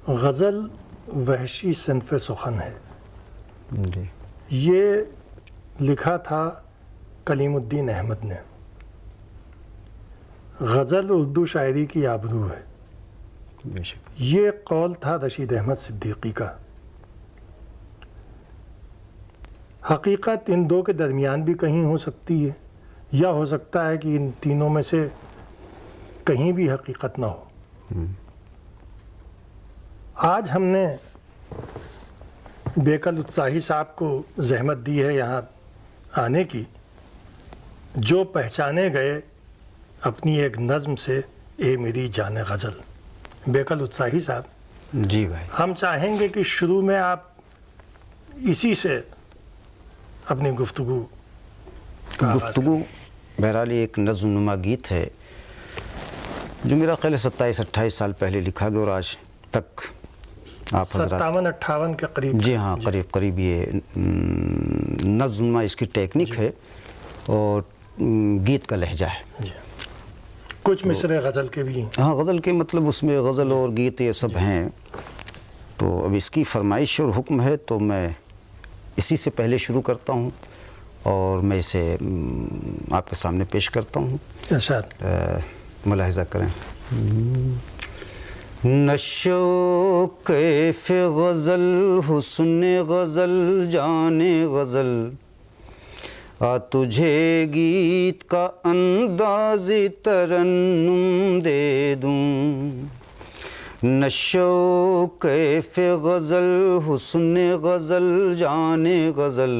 गज़ल वहशी सिन्फ़ सुखन है। जी। ये लिखा था कलीमुद्दीन अहमद ने। गज़ल उर्दू शायरी की आबरू है। बेशक। ये कौल था रशीद अहमद सिद्दीकी का। हकीकत इन दो के दरमियान भी कहीं हो सकती है, या हो सकता है कि इन तीनों में से कहीं भी हकीकत ना हो। आज हमने बेकल उत्साही साहब को ज़हमत दी है यहाँ आने की, जो पहचाने गए अपनी एक नज़्म से, ए मेरी जाने गज़ल। बेकल उत्साही साहब, जी भाई। हम चाहेंगे कि शुरू में आप इसी से अपनी गुफ्तगू बहरहाल एक नज़्म-नुमा गीत है जो मेरा ख्याल है 27-28 साल पहले लिखा गया और आज तक आप 57-58 के करीब। जी हाँ, करीब करीब ये नज़्म इसकी टेक्निक है और गीत का लहजा है। जी। कुछ मिसरे गज़ल के भी हैं। हाँ, गज़ल के मतलब उसमें गज़ल और गीत ये सब हैं। तो अब इसकी फरमाइश और हुक्म है तो मैं इसी से पहले शुरू करता हूँ और मैं इसे आपके सामने पेश करता हूँ। इरशाद। मुलाहिज़ा करें। नशो कैफ़ गज़ल, हुस्न गज़ल, जाने गज़ल, आ तुझे गीत का अंदाज़ तरन्नुम दे दूँ। नशो कैफ़ गज़ल, हुस्न गज़ल, जाने गज़ल,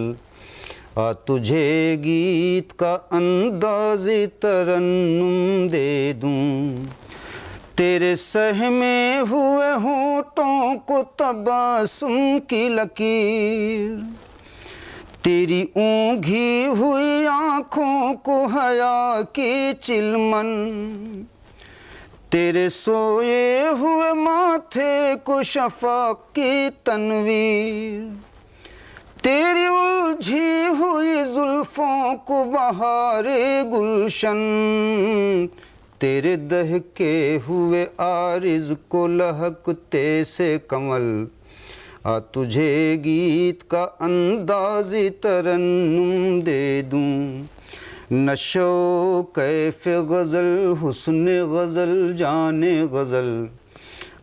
आ तुझे गीत का अंदाज़ तरन्नुम दे दूँ। तेरे सहमे हुए होठों को तबस्सुम की लकीर, तेरी ऊँघी हुई आँखों को हया की चिलमन, तेरे सोए हुए माथे को शफ़क़ की तनवीर, तेरी उलझी हुई जुल्फ़ों को बहारे गुलशन, तेरे दहके हुए आरिज़ को लहकते से कमल, आ तुझे गीत का अंदाज़ तरन्नुम दे दूँ। नशो कैफ़ गज़ल, हुस्न गज़ल, जाने गज़ल,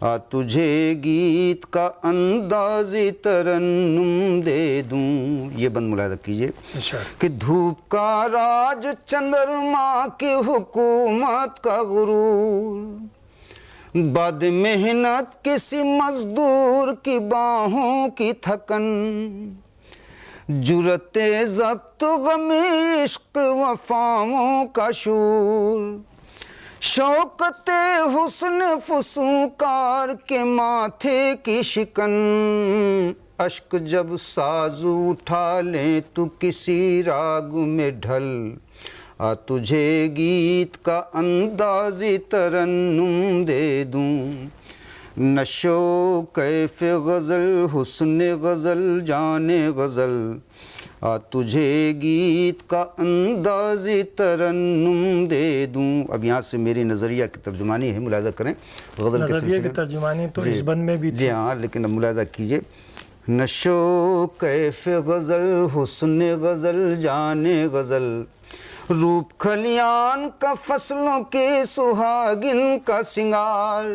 आ तुझे गीत का अंदाज़ तरन्नुम दे दूँ। ये बंद मुलाहिज़ा कीजिए कि धूप का राज, चंद्रमा की हुकूमत का गुरूर, बाद मेहनत किसी मजदूर की बाहों की थकन, जुरते ज़ब्त ग़म इश्क़ वफ़ाओं का शूर, शौकते हुस्न फुसूकार के माथे की शिकन, अश्क जब साज़ उठा लें तो किसी राग में ढल, आ तुझे गीत का अंदाज़ तरन्नुम दे दूँ। नशो कैफ़ गज़ल, हुस्न गज़ल, जाने गज़ल, आ तुझे गीत का अंदाज़ तरन्नुम दे दूँ। अब यहाँ से मेरी नज़रिया की तर्जुमानी है, मुलाहिज़ा करें। गज़ल के नज़रिया की तर्जुमानी तो इस बंद में भी थी। जी हाँ, लेकिन अब मुलाहिज़ा कीजिए। नशो कैफ़ गज़ल, हुस्न गज़ल, जाने गज़ल, रूप खलियान का फसलों के सुहागिन का सिंगार,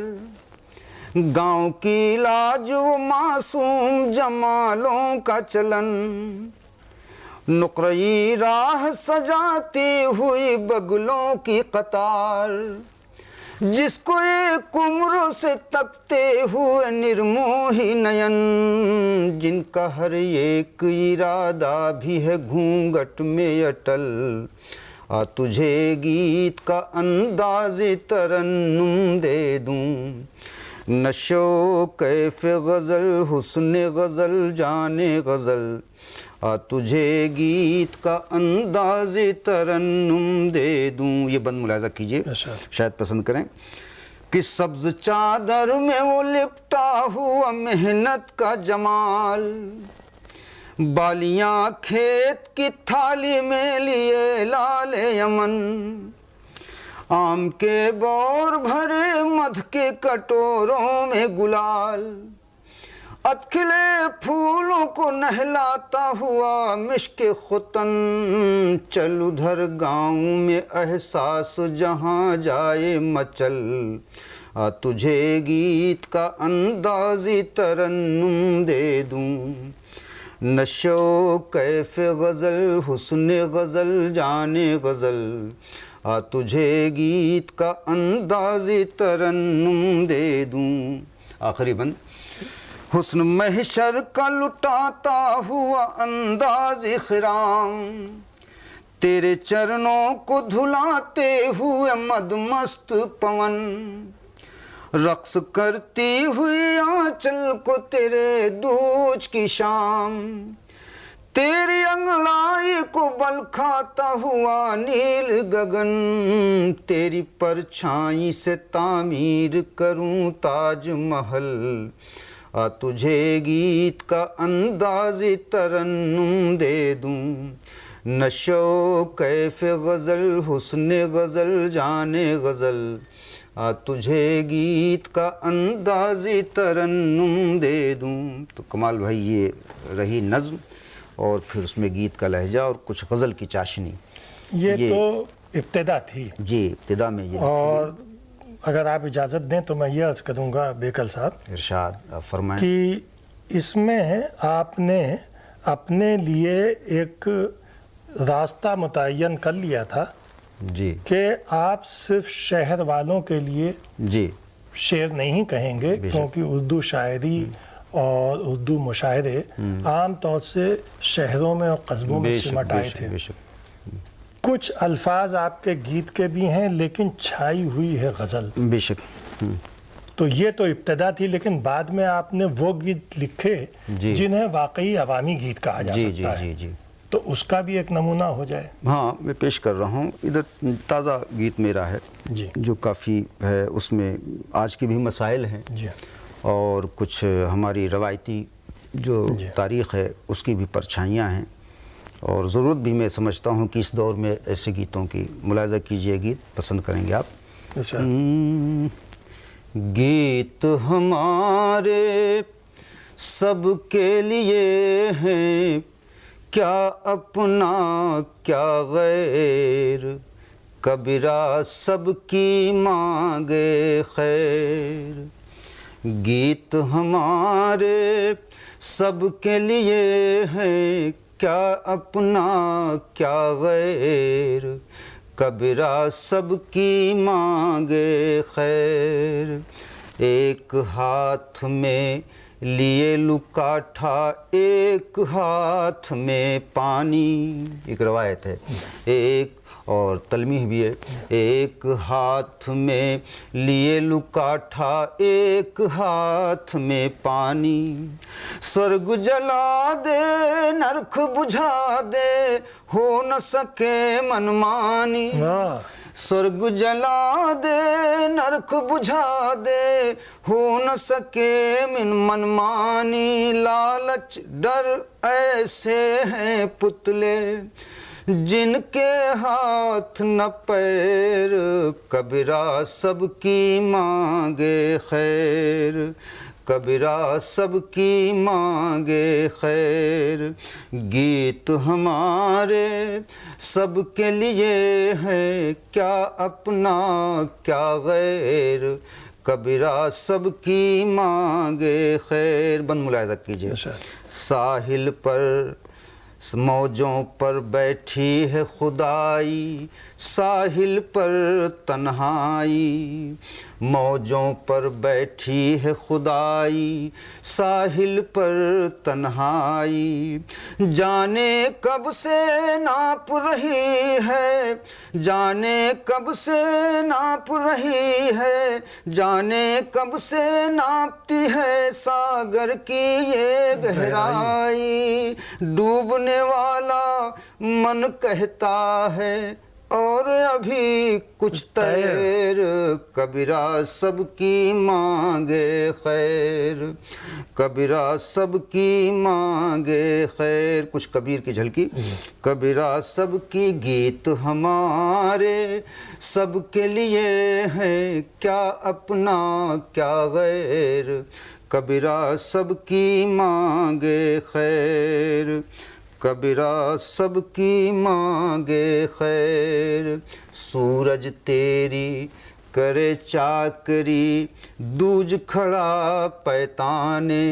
गाँव की लाज व मासूम जमालों का चलन, नुक़रई राह सजाती हुई बगलों की कतार, जिसको एक उम्र से तकते हुए निर्मोही नयन, जिनका हर एक इरादा भी है घूंघट में अटल, आ तुझे गीत का अंदाज़ तरन्नुम दे दूँ। नशो कैफ़ गज़ल, हुस्न गज़ल, जाने गज़ल, आ तुझे गीत का अंदाज़ तरन्नुम दे दूँ। ये बंद मुलाहिज़ा कीजिए, शायद पसंद करें कि सब्ज़ चादर में वो लिपटा हुआ मेहनत का जमाल, बालियाँ खेत की थाली में लिए लाल यमन, आम के बौर भरे मध के कटोरों में गुलाल, अतखिले फूलों को नहलाता हुआ मिश्क खुतन, चल उधर गाँव में एहसास जहाँ जाए मचल, आ तुझे गीत का अंदाज़ी तरन्नुम दे दूँ, नशो कैफ गज़ल हुस्न गज़ल जाने गज़ल, आ तुझे गीत का अंदाज़ी तरन्नुम दे दूँ। आखिरी बंद। हुस्न महशर का लुटाता हुआ अंदाज़ खिराम, तेरे चरणों को धुलाते हुए मदमस्त पवन, रक्स करती हुई आंचल को तेरे दूज की शाम, तेरी अंगड़ाई को बल खाता हुआ नील गगन, तेरी परछाई से तामीर करूं ताजमहल, आ तुझे गीत का अंदाज़ी तरन्नुम दे दूँ, नशो कैफ गज़ल हुस्न गज़ल जाने गज़ल, आ तुझे गीत का अंदाज़ी तरन्नुम दे दूँ। तो कमाल भाई ये रही नज़्म और फिर उसमें गीत का लहजा और कुछ गज़ल की चाशनी। ये तो इब्तिदा थी जी, इब्तिदा में ये। और अगर आप इजाज़त दें तो मैं ये अर्ज़ करूँगा बेकल साहब, इरशाद फरमाएं कि इसमें आपने अपने लिए एक रास्ता मुतय्यन कर लिया था जी कि आप सिर्फ शहर वालों के लिए जी शेर नहीं कहेंगे, क्योंकि उर्दू शायरी और उर्दू मुशायरे आम तौर से शहरों में और कस्बों में सिमट आए थे। कुछ अल्फाज आपके गीत के भी हैं, लेकिन छाई हुई है गज़ल। बेशक। तो ये तो इब्तिदा थी, लेकिन बाद में आपने वो गीत लिखे जिन्हें वाकई अवामी गीत कहा जा सकता है। जी। तो उसका भी एक नमूना हो जाए। हाँ, मैं पेश कर रहा हूँ। इधर ताज़ा गीत मेरा है जी, जो काफ़ी है, उसमें आज के भी मसाइल हैं जी, और कुछ हमारी रवायती जो तारीख़ है उसकी भी परछाइयाँ हैं, और ज़रूरत भी मैं समझता हूँ कि इस दौर में ऐसे गीतों की मुलाज़ा कीजिए, गीत पसंद करेंगे आप। अच्छा। गीत हमारे सबके लिए हैं, क्या अपना क्या गैर, कबीरा सबकी मांगे खैर। गीत हमारे सबके लिए हैं, क्या अपना क्या गैर, कबीरा सबकी मांगे खैर। एक हाथ में लिए लुकाठा, एक हाथ में पानी, एक रवायत है। एक और तलमीह भी है। एक हाथ में लिए लुकाठा, एक हाथ में पानी, स्वर्ग जला दे नरक बुझा दे, हो न सके मनमानी। स्वर्ग जला दे नरक बुझा दे, हो न सके मनमानी। लालच डर ऐसे हैं पुतले, जिनके हाथ न पैर, कबीरा सबकी मांगे खैर, कबीरा सबकी मांगे खैर। गीत हमारे सबके लिए है, क्या अपना क्या गैर, कबीरा सबकी मांगे खैर। बंद मुलाहिज़ा कीजिए। साहिल पर मौजों पर बैठी है खुदाई, साहिल पर तन्हाई, मौजों पर बैठी है खुदाई, साहिल पर तन्हाई। जाने कब से नाप रही है, जाने कब से नाप रही है, जाने कब से नापती है सागर की ये गहराई। डूबने वाला मन कहता है, और अभी कुछ तैर, कबीरा सबकी मांगे खैर, कबीरा सबकी मांगे खैर। कुछ कबीर की झलकी। कबीरा सबकी गीत हमारे, सबके लिए है क्या अपना क्या गैर, कबीरा सबकी मांगे खैर, कबीरा सबकी मांगे खैर। सूरज तेरी करे चाकरी, दूज खड़ा पैताने,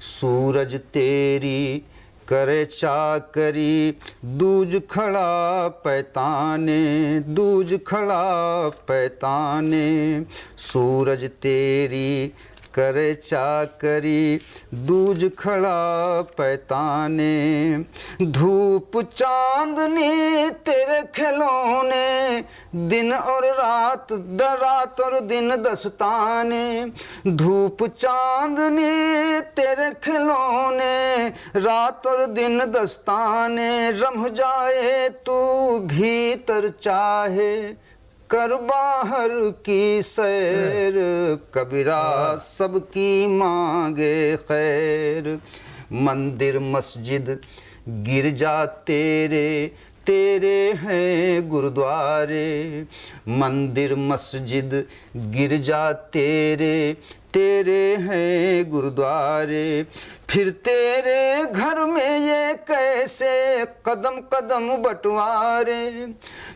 सूरज तेरी करे चाकरी, दूज खड़ा पैताने, दूज खड़ा पैताने। सूरज तेरी करे चाकरी, दूज खड़ा पैताने। धूप चांदनी तेरे खिलौने, दिन और रात रात और दिन दस्ताने। धूप चांदनी तेरे खिलौने, रात और दिन दस्ताने। रम जाए तू भीतर चाहे, कर बाहर की सैर, कबीरा सबकी मांगे खैर। मंदिर मस्जिद गिरजा तेरे, तेरे हैं गुरुद्वारे। मंदिर मस्जिद गिरजा तेरे, तेरे हैं गुरुद्वारे। फिर तेरे घर में ये कैसे कदम कदम बंटवारे,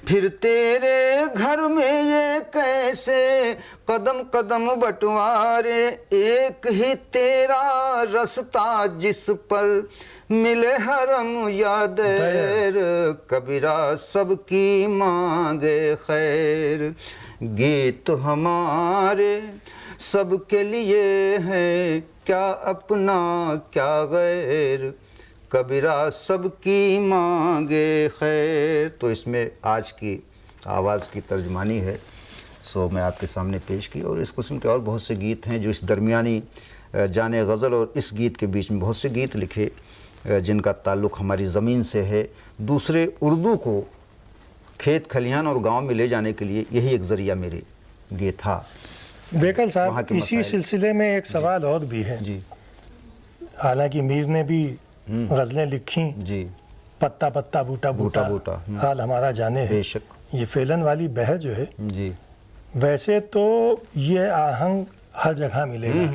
फिर तेरे घर में ये कैसे कदम कदम बंटवारे। एक ही तेरा रास्ता जिस पर मिले हरम या दैर, कबीरा सबकी मांगे खैर। गीत हमारे सबके लिए है क्या अपना क्या गैर, कबीरा सबकी मांगे खैर। तो इसमें आज की आवाज़ की तर्जमानी है, सो मैं आपके सामने पेश की। और इस किस्म के और बहुत से गीत हैं जो इस दरमियानी जाने गज़ल और इस गीत के बीच में बहुत से गीत लिखे जिनका ताल्लुक़ हमारी ज़मीन से है। दूसरे उर्दू को खेत खलिहान और गांव में ले जाने के लिए यही एक ज़रिया मेरे लिए था। बेकल साहब, इसी सिलसिले में एक सवाल और भी है जी। हालांकि मीर ने भी गज़लें लिखी जी, पत्ता पत्ता बूटा बूटा, बूटा, हाल हमारा जाने है। बेशक। ये फेलन वाली बहर जो है जी, वैसे तो ये आहंग हर जगह मिलेगा,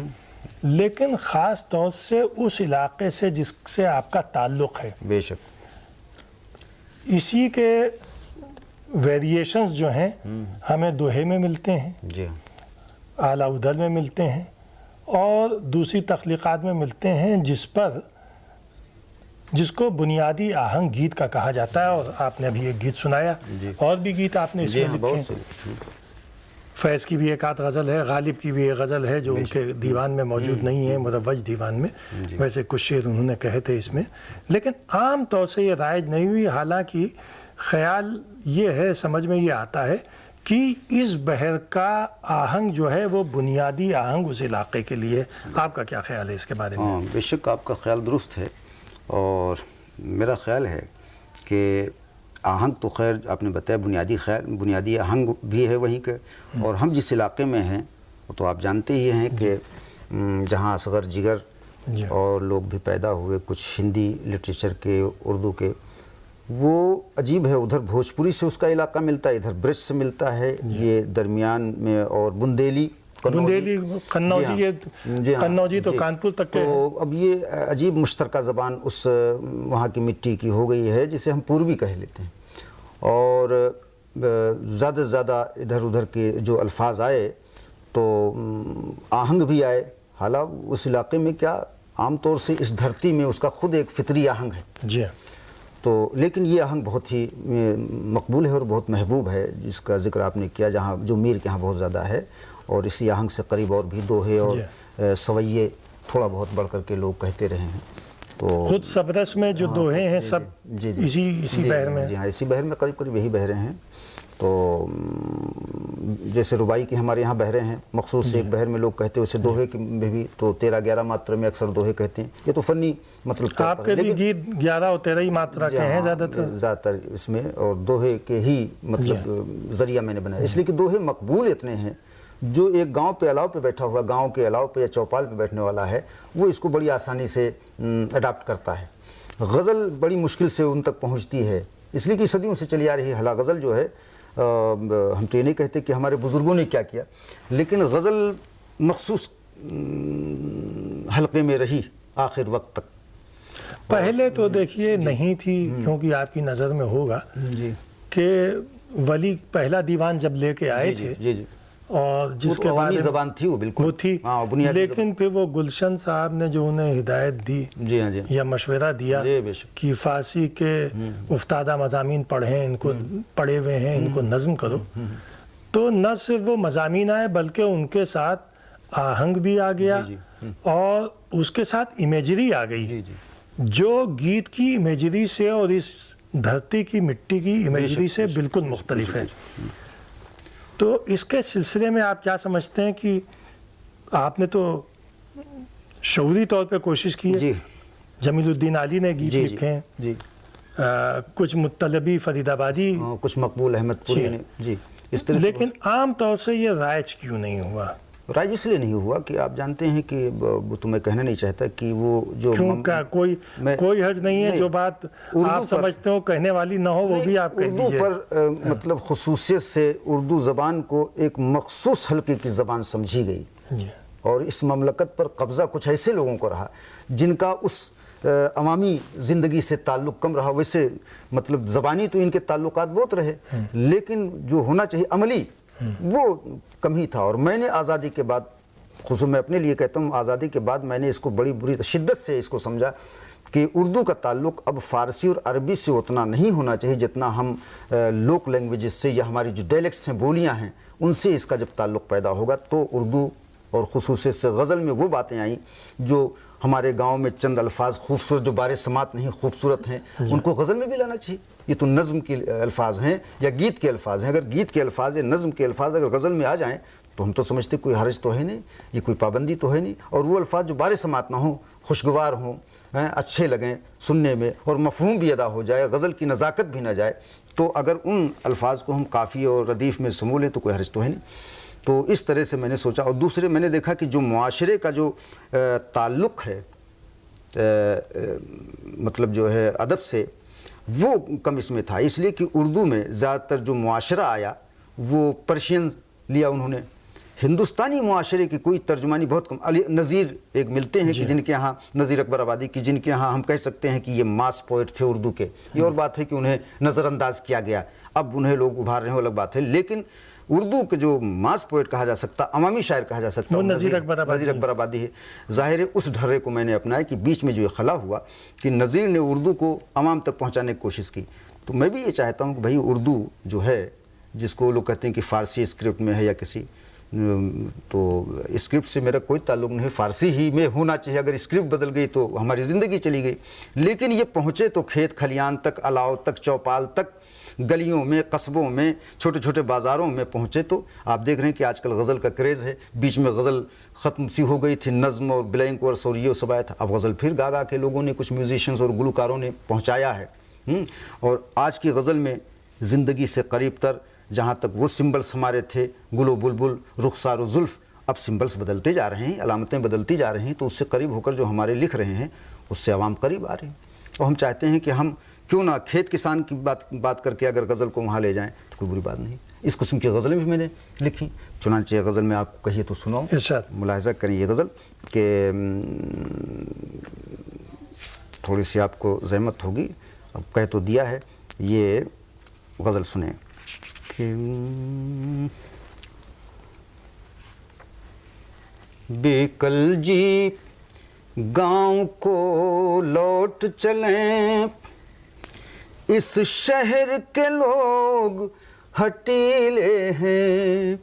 लेकिन ख़ास तौर से उस इलाके से जिससे आपका ताल्लुक़ है, बेशक इसी के वेरिएशंस जो हैं हमें दोहे में मिलते हैं, जी, आला उदल में मिलते हैं और दूसरी तख्लीक़ात में मिलते हैं जिसको बुनियादी आहंग गीत का कहा जाता है। और आपने अभी एक गीत सुनाया, और भी गीत आपने इसमें लिखे हैं। फैज़ की भी एक आध गज़ल है, गालिब की भी एक गज़ल है जो उनके दीवान में मौजूद नहीं है, मुरव्वज दीवान में। वैसे कुछ शेर उन्होंने कहे थे इसमें, लेकिन आम तौर से ये राइज नहीं हुई। हालांकि ख्याल ये है, समझ में ये आता है कि इस बहर का आहंग जो है वो बुनियादी आहंग उस इलाके के लिए। आपका क्या ख्याल है इसके बारे में? हाँ, बेशक आपका ख्याल दुरुस्त है। और मेरा ख्याल है कि आहंग तो खैर आपने बताया बुनियादी आहंग भी है वहीं के। और हम जिस इलाके में हैं वो तो आप जानते ही हैं कि जहाँ असगर जिगर और लोग भी पैदा हुए, कुछ हिंदी लिटरेचर के, उर्दू के, वो अजीब है। उधर भोजपुरी से उसका इलाका मिलता है, इधर ब्रज से मिलता है, ये दरमियान में। और बुंदेली कन्नौजी तो कानपुर तक के। तो अब ये अजीब मुश्तरका ज़बान उस वहाँ की मिट्टी की हो गई है जिसे हम पूर्वी कह लेते हैं। और ज़्यादा से ज़्यादा इधर उधर के जो अल्फाज आए तो आहंग भी आए। हालांकि उस इलाके में क्या आम तौर से इस धरती में उसका खुद एक फितरी आहंग है जी। तो लेकिन ये आहंग बहुत ही मकबूल है और बहुत महबूब है, जिसका जिक्र आपने किया, जहाँ जो मीर के यहाँ बहुत ज़्यादा है। और इसी आहंग से करीब और भी दोहे और सवैये थोड़ा बहुत बढ़ कर के लोग कहते रहे हैं। तो खुद सबरस में जो दोहे हैं सब जी जी इसी बहर में जी हाँ, इसी बहर में करीब करीब यही बहरें हैं। तो जैसे रुबाई के हमारे यहाँ बहरें हैं, मखसूस एक बहर में लोग कहते हैं, वैसे दोहे में भी तो 13-11 मात्रा में अक्सर दोहे कहते हैं। ये तो फनी मतलब तौर पर आपके भी गीत 11 और 13 ही मात्रा के हैं ज़्यादातर इसमें, और दोहे के ही मतलब ज़रिया मैंने बनाया, इसलिए कि दोहे मकबूल इतने हैं। जो एक गांव पे अलाव पे बैठा हुआ, गांव के अलाव पे या चौपाल पे बैठने वाला है, वो इसको बड़ी आसानी से अडाप्ट करता है। गज़ल बड़ी मुश्किल से उन तक पहुंचती है, इसलिए कि सदियों से चली आ रही हला गज़ल जो है, हम तो ये नहीं कहते कि हमारे बुज़ुर्गों ने क्या किया, लेकिन गज़ल मखसूस हल्के में रही आखिर वक्त तक। पहले तो देखिए नहीं थी, क्योंकि आपकी नज़र में होगा जी कि वली पहला दीवान जब लेके आए थे, जी जी, और जिसके बाद ज़बान थी वो बिल्कुल, वो थी, बुनियादी लेकिन फिर वो गुलशन साहब ने जो उन्हें हिदायत दी जी हाँ जी या मशवरा दिया जी बेशक, कि फ़ारसी के उफ्तादा मज़ामीन पढ़ें, इनको पढ़े हुए हैं, इनको नज़म करो, तो न सिर्फ वो मज़ामीन आए बल्कि उनके साथ आहंग भी आ गया और उसके साथ इमेजरी आ गई, जो गीत की इमेजरी से और इस धरती की मिट्टी की इमेजरी से बिल्कुल मुख्तलिफ है। तो इसके सिलसिले में आप क्या समझते हैं कि आपने तो शऊरी तौर पे कोशिश की है, जी जमीलुद्दीन आली ने गीत लिखे हैं, जी कुछ मुत्तलबी फरीदाबादी, कुछ मकबूल अहमदपुरी ने जी, इस तरह लेकिन आम तौर से ये राइज क्यों नहीं हुआ? राज इसलिए नहीं हुआ कि आप जानते हैं कि वो तो मैं कहना नहीं चाहता कि वो जो क्यों का कोई हर्ज नहीं है, जो बात आप समझते हो कहने वाली ना हो वो भी आप कह उर्दू दीजिए। पर मतलब खुसूसियत से उर्दू ज़बान को एक मखसूस हल्के की ज़बान समझी गई, और इस ममलकत पर कब्ज़ा कुछ ऐसे लोगों को रहा जिनका उस अवामी ज़िंदगी से ताल्लुक़ कम रहा। वैसे मतलब ज़बानी तो इनके ताल्लुकात बहुत रहे, लेकिन जो होना चाहिए अमली वो कम ही था। और मैंने आज़ादी के बाद, खुद मैं अपने लिए कहता हूँ, आज़ादी के बाद मैंने इसको बड़ी बुरी शिद्दत से इसको समझा कि उर्दू का ताल्लुक़ अब फ़ारसी और अरबी से उतना नहीं होना चाहिए जितना हम लोक लैंग्वेजेस से या हमारी जो डायलेक्ट्स हैं, बोलियाँ हैं, उनसे इसका जब ताल्लुक़ पैदा होगा तो उर्दू और ख़ुसूसियत से गज़ल में वो बातें आई जो हमारे गांव में चंद अल्फाज खूबसूरत, जो बारे समात नहीं खूबसूरत हैं, उनको गज़ल में भी लाना चाहिए। ये तो नज़म के अल्फाज हैं या गीत के अल्फाज हैं, अगर गीत के अल्फाज या नज़म के अल्फाज अगर गज़ल में आ जाएं तो हम तो समझते कोई हर्ज तो है नहीं, ये कोई पाबंदी तो है नहीं। और वो अल्फाज जो बारे समात ना हों, खुशगवार हों, अच्छे लगें सुनने में, और मफ़हूम भी अदा हो जाए, गज़ल की नज़ाकत भी ना जाए, तो अगर उन अल्फाज को हम काफ़ी और रदीफ़ में समूह लें तो कोई हर्ज तो है नहीं। तो इस तरह से मैंने सोचा। और दूसरे मैंने देखा कि जो मुआशरे का जो ताल्लुक़ है मतलब जो है अदब से, वो कम इसमें था, इसलिए कि उर्दू में ज़्यादातर जो मुआशरा आया वो पर्शियन लिया उन्होंने। हिंदुस्तानी मुआशरे की कोई तर्जुमानी बहुत कम। अली नज़ीर एक मिलते हैं कि जिनके यहाँ, नज़ीर अकबर आबादी की, जिनके यहाँ हम कह सकते हैं कि ये मास पोइट थे उर्दू के। ये और बात है कि उन्हें नज़रअंदाज किया गया, अब उन्हें लोग उभार रहे हैं, अलग बात है। लेकिन उर्दू के जो मास पोइट कहा जा सकता, अवामी शायर कहा जा सकता, नज़ीर अकबर आबादी है। ज़ाहिर है उस ढर्रे को मैंने अपनाया कि बीच में जो ये खला हुआ कि नज़ीर ने उर्दू को अवाम तक पहुँचाने की कोशिश की। तो मैं भी ये चाहता हूँ कि भाई उर्दू जो है, जिसको लोग कहते हैं कि फ़ारसी स्क्रिप्ट में है या किसी, तो स्क्रिप्ट से मेरा कोई ताल्लुक़ नहीं है, फ़ारसी ही में होना चाहिए। अगर स्क्रिप्ट बदल गई तो हमारी ज़िंदगी चली गई। लेकिन ये पहुँचे तो खेत खलियान तक, अलाव तक, चौपाल तक, गलियों में, कस्बों में, छोटे छोटे बाज़ारों में पहुँचे। तो आप देख रहे हैं कि आजकल गज़ल का क्रेज़ है। बीच में गज़ल ख़त्म सी हो गई थी, नज़्म और ब्लैंक वर्स और ये सब आया था। अब गज़ल फिर गा के लोगों ने, कुछ म्यूजिशियंस और गुलकारों ने पहुँचाया है। और आज की गज़ल में ज़िंदगी से करीब तर, जहाँ तक वो सिम्बल्स हमारे थे, गुलो बुलबुल, रुखसार जुल्फ़, अब सिम्बल्स बदलते जा रहे हैं, अलामतें बदलती जा रही हैं। तो उससे करीब होकर जो हमारे लिख रहे हैं, उससे आवाम करीब आ रहे हैं। और हम चाहते हैं कि हम क्यों ना खेत किसान की बात करके अगर गज़ल को वहाँ ले जाएं तो कोई बुरी बात नहीं। इस किस्म की गज़लें भी मैंने लिखी। चुनांचे गज़ल में आपको कहिए तो सुनाऊं, मुलाहिज़ा करें ये गज़ल कि थोड़ी सी आपको ज़हमत होगी, अब कह तो दिया है। ये गज़ल सुने कि बेकल जी गाँव को लौट चलें, इस शहर के लोग हटीले हैं,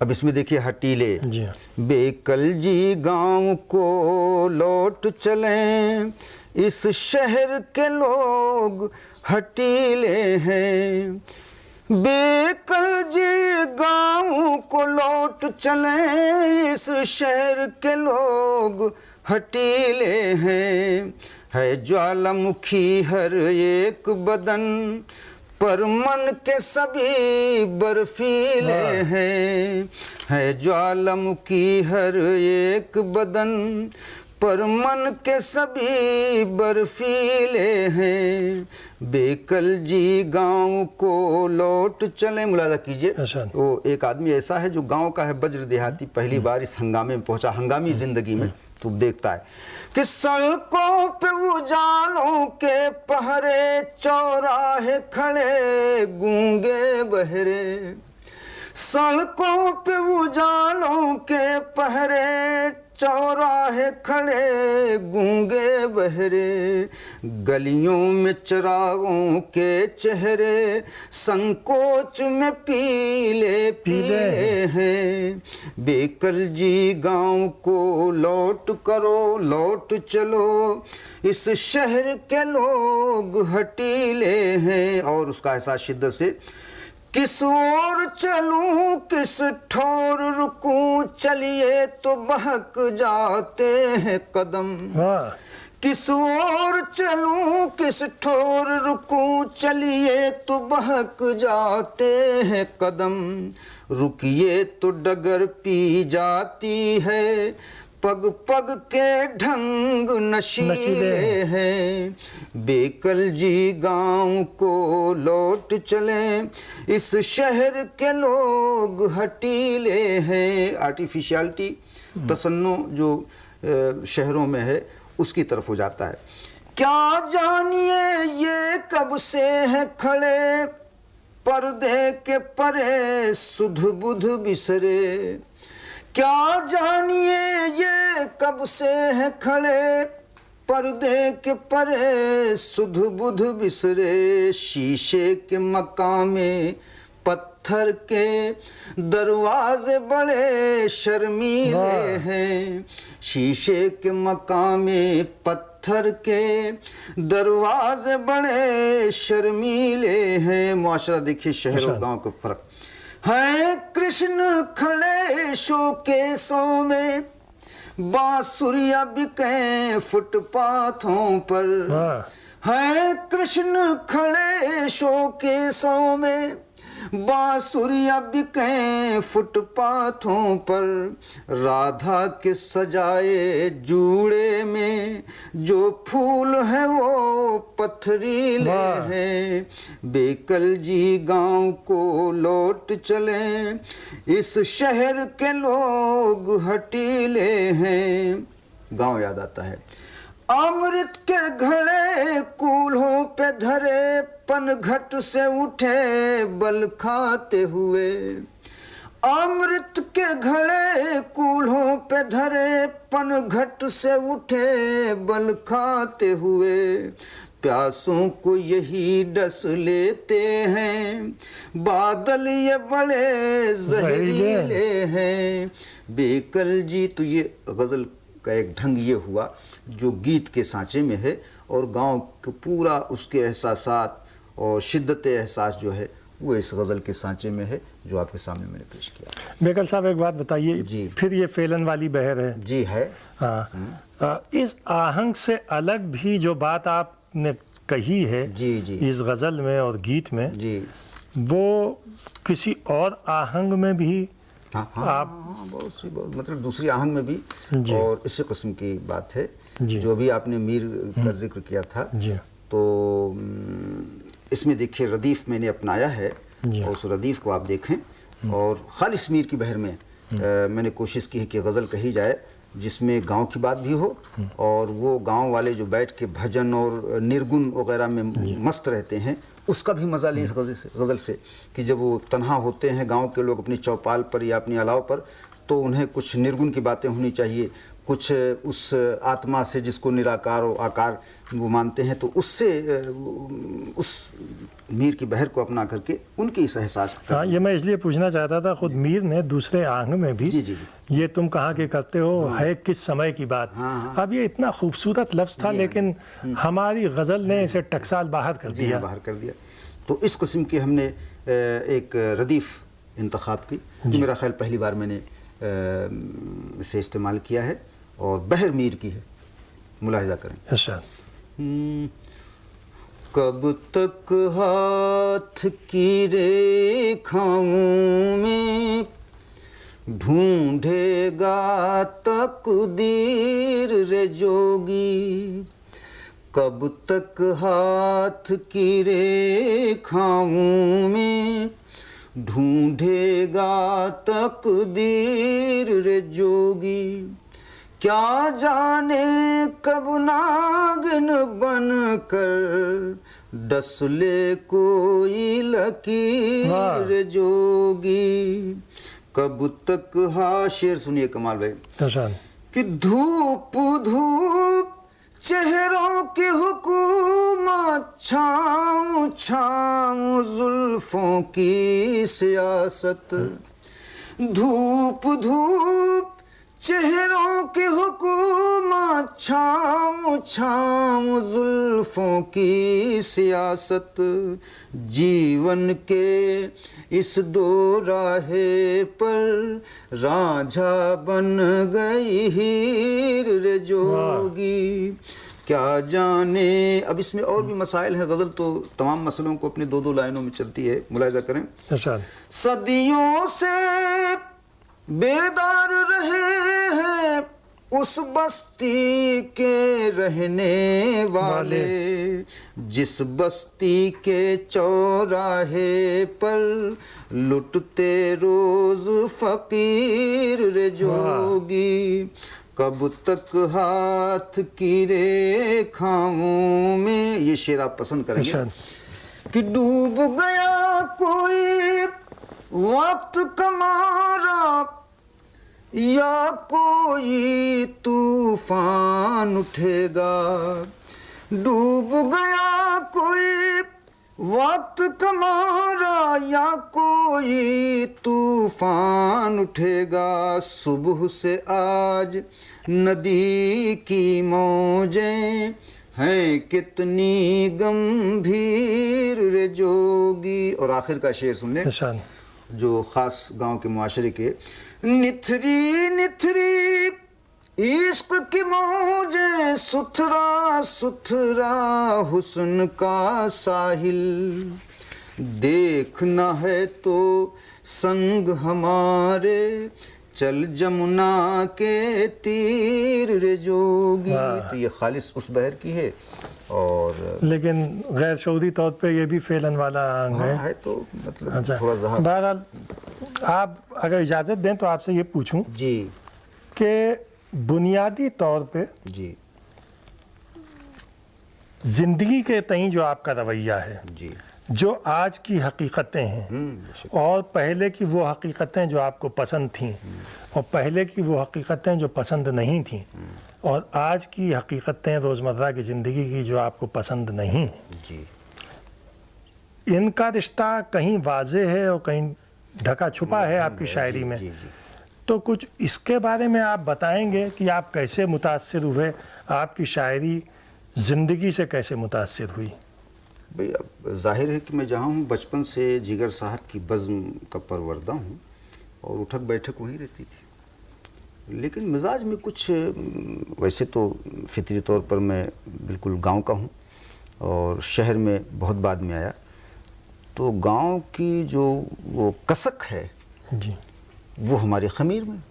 अब इसमें देखिए हटीले। जी हाँ। बेकल जी गांव को लौट चलें, इस शहर के लोग हटीले हैं। बेकल जी गांव को लौट चलें, इस शहर के लोग हटीले हैं। है ज्वालामुखी हर एक बदन, पर मन के सभी बर्फीले हैं। है ज्वालामुखी हर एक बदन, पर मन के सभी बर्फीले हैं। बेकल जी गांव को लौट चले। मुलाजा कीजिए, अच्छा। वो एक आदमी ऐसा है जो गांव का है, बज्र देहाती, पहली बार इस हंगामे में पहुंचा, हंगामी जिंदगी में तो देखता है कि सड़कों पे उजालों के पहरे, चौराहे खड़े गूंगे बहरे। सड़कों पे उजालों के पहरे, चौराहे खड़े गूंगे बहरे। गलियों में चिरागों के चेहरे, संकोच में पीले पीले हैं। बेकल जी गांव को लौट करो, लौट चलो, इस शहर के लोग हटीले हैं। और उसका एहसास शिद्दत से, किस ओर चलूं किस ठोर रुकूं, चलिए तो बहक जाते हैं कदम। वाह। किस ओर चलूं किस ठोर रुकूं, चलिए तो बहक जाते हैं कदम। रुकिए तो डगर पी जाती है, पग पग के ढंग नशीले हैं। बेकल जी गांव को लौट चलें, इस शहर के लोग हटीले हैं। आर्टिफिशियलिटी, तसन्नो जो शहरों में है उसकी तरफ हो जाता है। क्या जानिए ये कब से है खड़े, पर्दे के परे सुध बुध बिसरे। क्या जानिए ये कब से है खड़े, पर्दे के परे सुध बुध बिसरे। शीशे के मकामे पत्थर के दरवाजे बड़े शर्मीले हैं। शीशे के मकामे पत्थर के दरवाजे बड़े शर्मीले हैं। मुआशरा देखिए शहर और गांव का फर्क है। कृष्ण खड़े शोकेसों में, बांसुरिया बिके फुटपाथों पर। है कृष्ण खड़े शोकेसों में, बांसुरिया बिके फुटपाथों पर। राधा के सजाए जूड़े में जो फूल है वो पथरीले हैं। बेकल जी गांव को लौट चलें, इस शहर के लोग हटीले हैं। गांव याद आता है। अमृत के घड़े कूल्हों पे धरे, पनघट से उठे बल खाते हुए। अमृत के घड़े कूल्हों पे धरे, पनघट से उठे बल खाते हुए। प्यासों को यही डस लेते हैं, बादल ये बड़े जहरीले हैं। बेकल जी, तो ये गज़ल का एक ढंग ये हुआ जो गीत के सांचे में है, और गांव का पूरा उसके एहसासात और शिद्दत एहसास जो है वो इस गज़ल के सांचे में है जो आपके सामने मैंने पेश किया। बेकल साहब एक बात बताइए जी। फिर ये फेलन वाली बहर है। जी है। हाँ। इस आहंग से अलग भी जो बात आपने कही है जी जी इस गज़ल में और गीत में जी, वो किसी और आहंग में भी आप बहुत मतलब दूसरी आहंग में भी और इसी किस्म की बात है। जो भी आपने मीर का जिक्र किया था, तो इसमें देखिए रदीफ मैंने अपनाया है, और उस रदीफ को आप देखें। और खालिस मीर की बहर में मैंने कोशिश की है कि गज़ल कही जाए जिसमें गांव की बात भी हो, और वो गांव वाले जो बैठ के भजन और निर्गुण वगैरह में मस्त रहते हैं उसका भी मज़ा लें इस गज़ल से कि जब वो तन्हा होते हैं गांव के लोग अपनी चौपाल पर या अपनी अलाव पर, तो उन्हें कुछ निर्गुण की बातें होनी चाहिए, कुछ उस आत्मा से जिसको निराकार और आकार वो मानते हैं, तो उससे उस मीर की बहर को अपना करके उनके इस एहसास का हाँ, ये मैं इसलिए पूछना चाहता था, खुद मीर ने दूसरे आंग में भी जी जी ये तुम कहाँ के करते हो है किस समय की बात। अब ये इतना खूबसूरत लफ्ज़ था, लेकिन हमारी गज़ल ने इसे टकसाल बाहर कर जी दिया। हाँ, बाहर कर दिया। तो इस किस्म की हमने एक रदीफ़ इंतखाब की, जो मेरा ख्याल पहली बार मैंने इसे इस्तेमाल किया है और बहर मीर की है। मुलाहिज़ा करें। अच्छा। कब तक हाथ की रेखाओं में ढूंढेगा तकदीर रे जोगी, कब तक हाथ की रेखाओं में ढूंढेगा तकदीर रे जोगी, क्या जाने कब नागिन बन कर डस ले कोई लकीर रे जोगी, कब तक। हाँ, शेर सुनिए कमाल भाई। अच्छा। कि धूप धूप चेहरों की हुकूमत, छाँव छाँव जुल्फों की सियासत, धूप धूप चेहरों की हुकूमत, छाँव छाँव जुल्फों की सियासत, जीवन के इस दो राहे पर रांझा बन गई हीर रे जोगी, क्या जाने। अब इसमें और भी मसाइल हैं, गज़ल तो तमाम मसलों को अपने दो दो लाइनों में चलती है, मुलाहिज़ा करें। अच्छा। सदियों से बेदार रहे हैं उस बस्ती के रहने वाले, जिस बस्ती के चौराहे पर लुटते रोज फकीर रे जोगी, कब तक हाथ की रेखाओं में। ये शेर आप पसंद करेंगे। कि डूब गया कोई वक्त कमारा या कोई तूफान उठेगा, डूब गया कोई वक्त कमारा या कोई तूफान उठेगा, सुबह से आज नदी की मौजें हैं कितनी गंभीर रे जोगी। और आखिर का शेर सुन लें, जो ख़ास गांव के मुआशरे के। निथरी निथरी इश्क की मौजें, सुथरा सुथरा हुस्न का साहिल, देखना है तो संग हमारे चल जमुना के तीर रे जोगी। तो ये खालिस उस बहर की है, और लेकिन गैर शऊरी तौर पे ये भी फेलन वाला अंग है तो मतलब अच्छा। थोड़ा ज़हर। बहरहाल आप अगर इजाज़त दें तो आपसे ये पूछूं जी कि बुनियादी तौर पे जी ज़िंदगी के तईं जो आपका रवैया है, जी, जो आज की हकीकतें हैं और पहले की वो हकीकतें जो आपको पसंद थीं और पहले की वो हकीकतें जो पसंद नहीं थीं और आज की हकीकतें रोज़मर्रा की ज़िंदगी की जो आपको पसंद नहीं हैं, जी, इनका रिश्ता कहीं वाज़ेह है और कहीं ढका छुपा है आपकी शायरी में। जी, जी। तो कुछ इसके बारे में आप बताएंगे कि आप कैसे मुतासिर हुए, आपकी शायरी ज़िंदगी से कैसे मुतासिर हुई? भाई अब जाहिर है कि मैं जहाँ हूँ बचपन से जिगर साहब की बज़्म का परवरदा हूँ और उठक बैठक वहीं रहती थी, लेकिन मिजाज में कुछ वैसे तो फितरी तौर पर मैं बिल्कुल गांव का हूँ और शहर में बहुत बाद में आया, तो गांव की जो वो कसक है जी, वो हमारे ख़मीर में।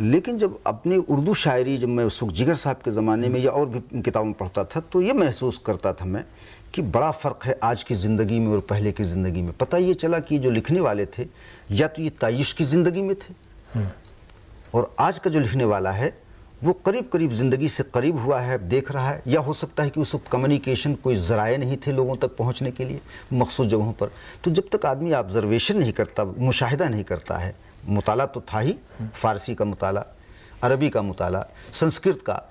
लेकिन जब अपनी उर्दू शायरी जब मैं उस वक्त जिगर साहब के ज़माने में या और भी किताबों में पढ़ता था, तो ये महसूस करता था मैं कि बड़ा फ़र्क है आज की ज़िंदगी में और पहले की ज़िंदगी में। पता ये चला कि जो लिखने वाले थे या तो ये ताइश की ज़िंदगी में थे और आज का जो लिखने वाला है वो करीब करीब ज़िंदगी से करीब हुआ है, देख रहा है, या हो सकता है कि उस वक्त कम्युनिकेशन कोई ज़राए नहीं थे लोगों तक पहुँचने के लिए मखसूस जगहों पर। तो जब तक आदमी ऑब्ज़र्वेशन नहीं करता, मुशाहिदा नहीं करता है, मुताला तो था ही फ़ारसी का मुताला, अरबी का मुताला, संस्कृत का,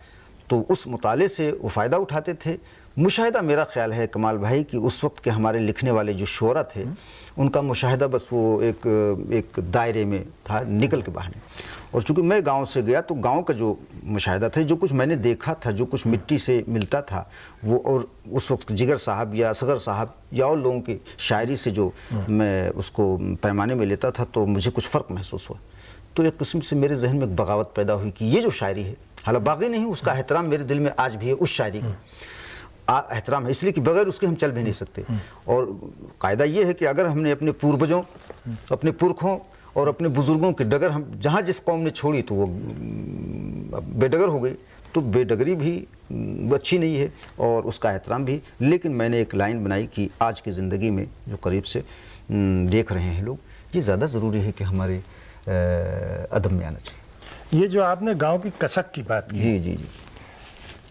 तो उस मुताले से वो फ़ायदा उठाते थे। मुशाहिदा मेरा ख्याल है कमाल भाई कि उस वक्त के हमारे लिखने वाले जो शोरा थे उनका मुशाहिदा बस वो एक दायरे में था, निकल के बाहर नहीं। और चूँकि मैं गांव से गया तो गांव का जो मुशाहिदा था, जो कुछ मैंने देखा था, जो कुछ मिट्टी से मिलता था वो, और उस वक्त जिगर साहब या असगर साहब या और लोगों की शायरी से जो मैं उसको पैमाने में लेता था तो मुझे कुछ फ़र्क महसूस हुआ। तो एक किस्म से मेरे जहन में एक बगावत पैदा हुई कि ये जो शायरी है, हालांकि बाकी नहीं, उसका एहतराम मेरे दिल में आज भी है, उस शायरी का एहतराम है, इसलिए कि बगैर उसके हम चल भी नहीं सकते। और कायदा ये है कि अगर हमने अपने पूर्वजों, अपने पुरखों और अपने बुज़ुर्गों की डगर हम जहाँ जिस कौम ने छोड़ी तो वो बेडगर हो गई, तो बेडगरी भी अच्छी नहीं है और उसका एहतराम भी। लेकिन मैंने एक लाइन बनाई कि आज की ज़िंदगी में जो करीब से देख रहे हैं लोग, ये ज़्यादा ज़रूरी है कि हमारे अदब में आना चाहिए। ये जो आपने गांव की कसक की बात की, जी जी जी,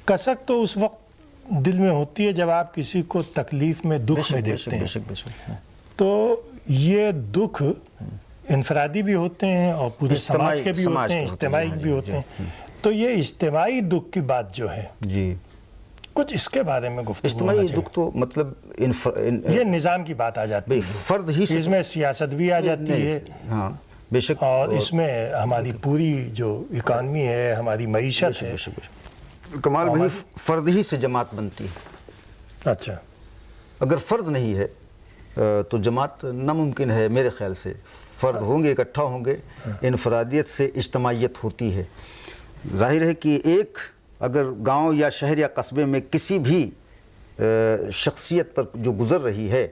कसक तो उस वक्त दिल में होती है जब आप किसी को तकलीफ में, दुख में देखते हैं। बेशक बेशक। तो ये दुख इनफरादी भी होते हैं और पूरे समाज के भी होते हैं, इज्तिमाई भी होते हैं। तो ये इज्तिमाई दुख की बात जो है जी, कुछ इसके बारे में गुफ्तगू इज्तिमाई होना चाहिए। दुख तो मतलब ये निज़ाम की बात आ जाती है, फ़र्द ही से, इसमें सियासत भी आ जाती है, हाँ बेशक, और इसमें हमारी पूरी जो इकानमी है, हमारी मईशत है। कमाल भाई, फ़र्द ही से जमात बनती है। अच्छा, अगर फ़र्द नहीं है तो जमात नामुमकिन है मेरे ख्याल से। फ़र्द होंगे, इकट्ठा होंगे, इनफरादियत से इज्तमाइयत होती है। जाहिर है कि एक अगर गांव या शहर या कस्बे में किसी भी शख्सियत पर जो गुज़र रही है,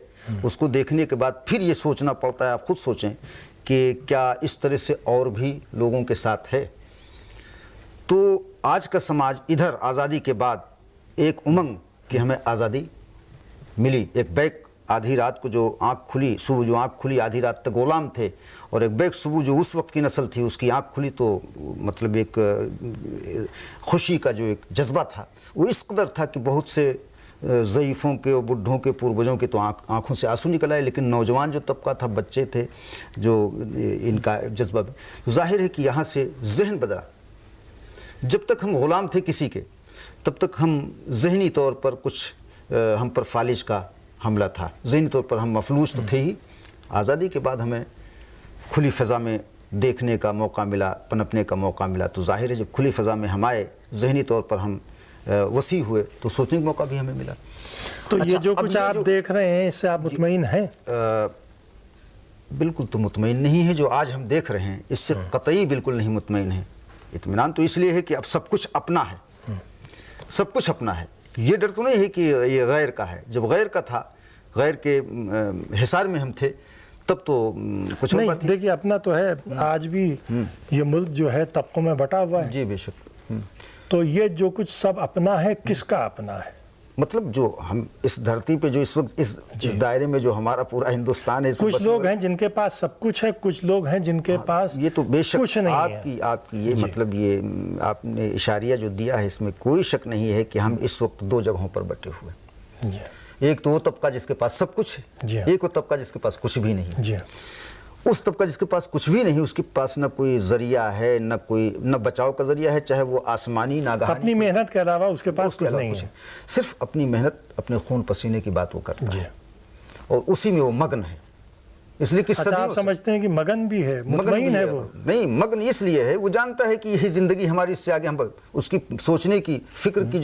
उसको देखने के बाद फिर ये सोचना पड़ता है, आप खुद सोचें कि क्या इस तरह से और भी लोगों के साथ है। तो आज का समाज इधर आज़ादी के बाद एक उमंग कि हमें आज़ादी मिली, एक बैक आधी रात को जो आँख खुली, सुबह जो आँख खुली, आधी रात तक गुलाम थे, और एक बैक सुबह जो उस वक्त की नस्ल थी उसकी आँख खुली तो मतलब एक खुशी का जो एक जज्बा था वो इस कदर था कि बहुत से ज़ईफ़ों के और बुढ़ों के पूर्वजों के तो आँखों से आंसू निकल आए। लेकिन नौजवान जो तबका था, बच्चे थे, जो इनका जज्बा, जाहिर है कि यहाँ से जहन बदला। जब तक हम ग़ुलाम थे किसी के, तब तक हम ज़हनी तौर पर कुछ हम पर फालिज का हमला था, ज़हनी तौर पर हम मफलूज तो थे ही। आज़ादी के बाद हमें खुली फ़ज़ा में देखने का मौका मिला, पनपने का मौका मिला, तो जाहिर है जब खुली फ़ज़ा में हम आए, ज़हनी तौर पर हम वसी हुए, तो सोचने का मौका भी हमें मिला। तो अच्छा, ये जो कुछ आप देख रहे हैं इससे आप मुतमईन हैं? बिल्कुल तो मुतमईन नहीं है। जो आज हम देख रहे हैं इससे कतई बिल्कुल नहीं मुतमईन है। इत्मीनान तो इसलिए है कि अब सब कुछ अपना है, सब कुछ अपना है। ये डर तो नहीं है कि ये गैर का है। जब गैर का था, गैर के हिसार में हम थे, तब तो कुछ नहीं। देखिए, अपना तो है, आज भी ये मुल्क जो है तबकों में बटा हुआ है। जी बेशक। तो ये जो कुछ सब अपना है, किसका अपना है? मतलब जो हम इस धरती पे जो इस वक्त इस दायरे में जो हमारा पूरा हिंदुस्तान है, कुछ लोग हैं जिनके पास सब कुछ है, कुछ लोग हैं जिनके पास ये तो बेशक कुछ नहीं है। आपकी ये मतलब ये आपने इशारिया जो दिया है, इसमें कोई शक नहीं है कि हम इस वक्त दो जगहों पर बटे हुए हैं। एक तो वो तबका जिसके पास सब कुछ है, एक वो तबका जिसके पास कुछ भी नहीं है। उस तबका जिसके पास कुछ भी नहीं, उसके पास न कोई जरिया है, न बचाव का जरिया है, चाहे वो आसमानी नागहानी, अपनी मेहनत के अलावा उसके पास कुछ नहीं है। सिर्फ अपनी मेहनत, अपने खून पसीने की बात वो करता है और उसी में वो मगन है। इसलिए कि आप समझते हैं कि मगन भी है, मुतमईन है वो? नहीं, मगन इसलिए है, वो जानता है कि यही ज़िंदगी हमारी, इससे आगे हम, उसकी सोचने की, फिक्र की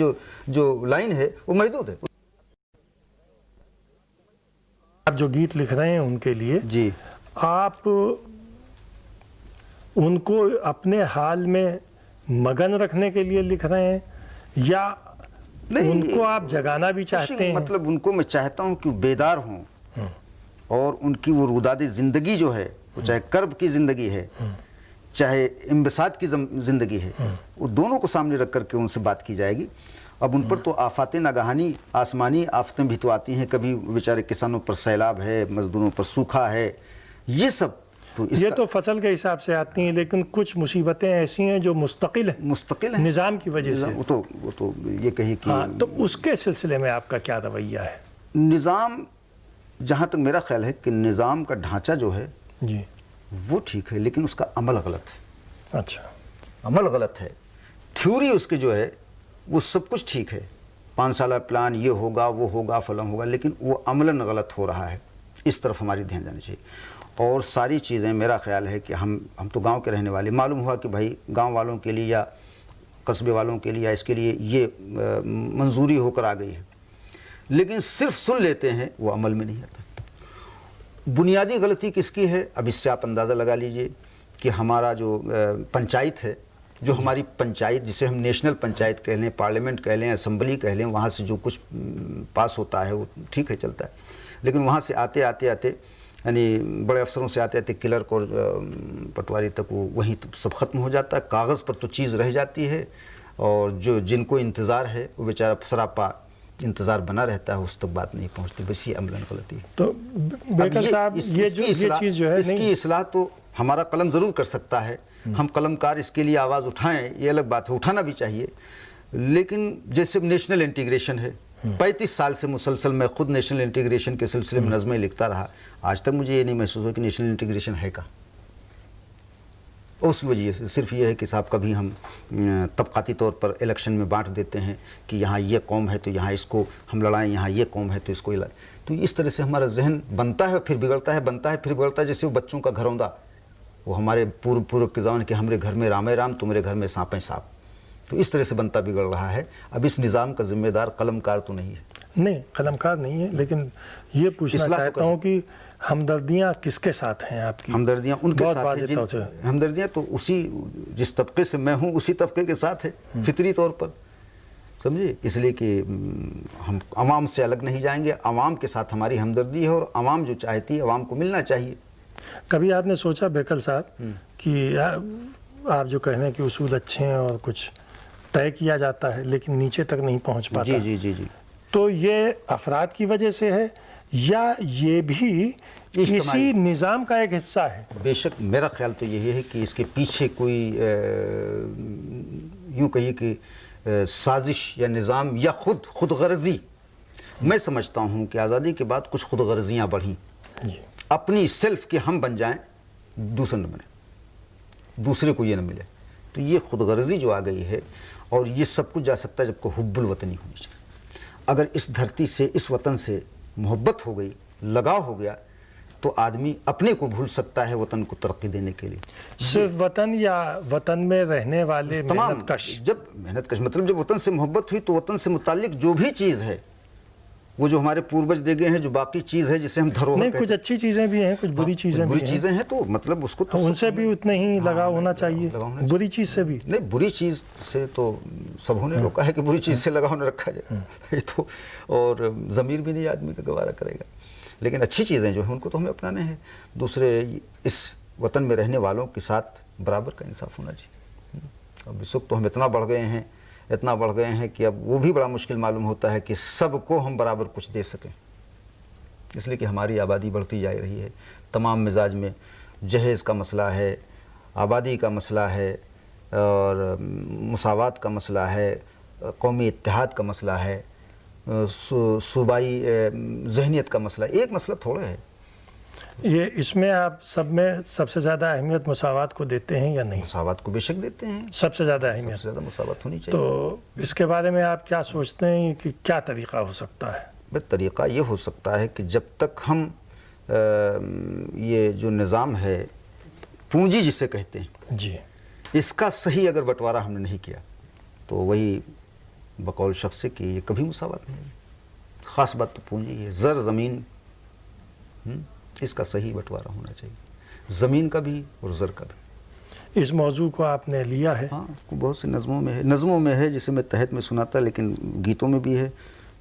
जो लाइन है वो महदूद है। आप जो गीत लिख रहे हैं उनके लिए जी, आप उनको अपने हाल में मगन रखने के लिए लिख रहे हैं या नहीं, उनको आप जगाना भी चाहते हैं? मतलब उनको मैं चाहता हूं कि बेदार हों और उनकी वो रुदादी ज़िंदगी जो है, वो चाहे कर्ब की ज़िंदगी है, चाहे इम्बिसात की ज़िंदगी है, वो दोनों को सामने रख करके उनसे बात की जाएगी। अब उन पर तो आफातें नागहानी, आसमानी आफतें भी तो आती हैं। कभी बेचारे किसानों पर सैलाब है, मजदूरों पर सूखा है, ये सब तो ये तो फसल के हिसाब से आती हैं, लेकिन कुछ मुसीबतें ऐसी हैं जो मुस्तकिल है निज़ाम की वजह से। वो तो ये कही कि हाँ, तो उसके सिलसिले में आपका क्या रवैया है? निज़ाम, जहाँ तक मेरा ख्याल है कि निज़ाम का ढांचा जो है जी वो ठीक है, लेकिन उसका अमल गलत है। अच्छा, अमल गलत है। थ्योरी उसके जो है वो सब कुछ ठीक है, 5 साल प्लान, ये होगा वो होगा फलां होगा, लेकिन वो अमलन गलत हो रहा है। इस तरफ हमारी ध्यान देना चाहिए। और सारी चीज़ें, मेरा ख्याल है कि हम तो गांव के रहने वाले, मालूम हुआ कि भाई गांव वालों के लिए या कस्बे वालों के लिए या इसके लिए ये मंजूरी होकर आ गई है, लेकिन सिर्फ सुन लेते हैं, वो अमल में नहीं आता। बुनियादी गलती किसकी है? अब इससे आप अंदाज़ा लगा लीजिए कि हमारा जो पंचायत है, जो हमारी पंचायत, जिसे हम नेशनल पंचायत कह लें, पार्लियामेंट कह लें, असेंबली कह लें, वहाँ से जो कुछ पास होता है वो ठीक है, चलता है, लेकिन वहाँ से आते आते आते यानी बड़े अफसरों से आते आते क्लर्क और पटवारी तक वो वहीं सब ख़त्म हो जाता है। कागज़ पर तो चीज़ रह जाती है, और जो जिनको इंतज़ार है वो बेचारा सरापा इंतज़ार बना रहता है, उस तक बात नहीं पहुँचती। बस ये अमलन गलती है। तो बेकर साहब, ये चीज़ जो है, इसकी इस्लाह तो हमारा कलम ज़रूर कर सकता है, हम कलमकार इसके लिए आवाज़ उठाएं, ये अलग बात है, उठाना भी चाहिए। लेकिन जैसे नेशनल इंटीग्रेशन है, 35 साल से मुसलसल मैं खुद नेशनल इंटीग्रेशन के सिलसिले में नज़में लिखता रहा, आज तक मुझे ये नहीं महसूस हुआ कि नेशनल इंटीग्रेशन है का। उस वजह से सिर्फ ये है कि साहब कभी हम तबक़ाती तौर पर इलेक्शन में बांट देते हैं कि यहाँ ये कौम है तो यहाँ इसको हम लड़ाएं, यहाँ ये कौम है तो इसको लड़ाएं। तो इस तरह से हमारा जहन बनता है फिर बिगड़ता है, बनता है फिर बिगड़ता है। जैसे वो बच्चों का घरौंदा, वो हमारे पूर्व के ज़माने के, हमारे घर में राम है राम, तुम्हारे घर में सांप है सांप। तो इस तरह से बनता बिगड़ रहा है। अब इस निज़ाम का जिम्मेदार कलमकार तो नहीं है, नहीं कलमकार नहीं है, लेकिन ये पूछना चाहता हूँ कि हमदर्दियाँ किसके साथ हैं आपकी? हमदर्दियाँ उनके साथ हैं, हमदर्दियाँ तो उसी जिस तबके से मैं हूँ उसी तबके के साथ है, फितरी तौर पर, समझिए। इसलिए कि हम आवाम से अलग नहीं जाएंगे, आवाम के साथ हमारी हमदर्दी है, और आवाम जो चाहती है आवाम को मिलना चाहिए। कभी आपने सोचा बेकल साहब कि आप जो कहने हैं कि उसूल अच्छे हैं और कुछ तय किया जाता है लेकिन नीचे तक नहीं पहुंच पाता? जी जी जी जी। तो ये अफराद की वजह से है या ये भी इसी निज़ाम का एक हिस्सा है? बेशक मेरा ख्याल तो यही है कि इसके पीछे कोई यूँ कहिए कि साजिश या निज़ाम या खुद गर्जी। मैं समझता हूँ कि आज़ादी के बाद कुछ खुद गर्जियाँ बढ़ीं, अपनी सेल्फ के हम बन जाएं, दूसरे न बने, दूसरे को ये न मिले। तो ये खुद गर्जी जो आ गई है, और ये सब कुछ जा सकता है जबकि हुब्बुल वतनी होनी चाहिए। अगर इस धरती से, इस वतन से मोहब्बत हो गई, लगाव हो गया, तो आदमी अपने को भूल सकता है वतन को तरक्की देने के लिए। सिर्फ वतन या वतन में रहने वाले मेहनतकश? जब मेहनतकश मतलब जब वतन से मोहब्बत हुई तो वतन से मुताल्लिक जो भी चीज़ है, वो जो हमारे पूर्वज दे गए हैं, जो बाकी चीज़ है जिसे हम धरोहर नहीं, कुछ अच्छी चीज़ें भी हैं, कुछ बुरी चीज़ें भी हैं, तो मतलब उसको तो उनसे भी उतना ही लगाव होना चाहिए, बुरी चीज़ से भी नहीं। बुरी चीज़ से तो सबों ने रोका है कि बुरी चीज़ से लगाव न रखा जाए, ये तो, और ज़मीर भी नहीं आदमी का गवारा करेगा। लेकिन अच्छी चीज़ें जो हैं उनको तो हमें अपनाने हैं। दूसरे, इस वतन में रहने वालों के साथ बराबर का इंसाफ होना चाहिए। अब इस वक्त तो हम इतना बढ़ गए हैं कि अब वो भी बड़ा मुश्किल मालूम होता है कि सबको हम बराबर कुछ दे सकें, इसलिए कि हमारी आबादी बढ़ती जा रही है। तमाम मिजाज में जहेज़ का मसला है, आबादी का मसला है, और मुसावात का मसला है, कौमी इत्तेहाद का मसला है, सूबाई जहनीत का मसला। एक मसला थोड़ा है ये। इसमें आप सब में सबसे ज़्यादा अहमियत मुसावात को देते हैं या नहीं? मुसावात को बेशक देते हैं, सबसे ज़्यादा अहमियत, सबसे ज़्यादा मुसावात होनी चाहिए। तो इसके बारे में आप क्या सोचते हैं कि क्या तरीक़ा हो सकता है? भाई तरीक़ा ये हो सकता है कि जब तक हम ये जो निज़ाम है, पूंजी जिसे कहते हैं जी, इसका सही अगर बंटवारा हमने नहीं किया, तो वही बकौल शख्स से कि ये कभी मुसावात नहीं है। ख़ास बात तो पूंजी है, ज़र ज़मीन, इसका सही बंटवारा होना चाहिए, ज़मीन का भी और ज़र का भी। इस मौजू को आपने लिया है? हाँ, बहुत से नज़मों में है जिसे मैं तहत में सुनाता, लेकिन गीतों में भी है,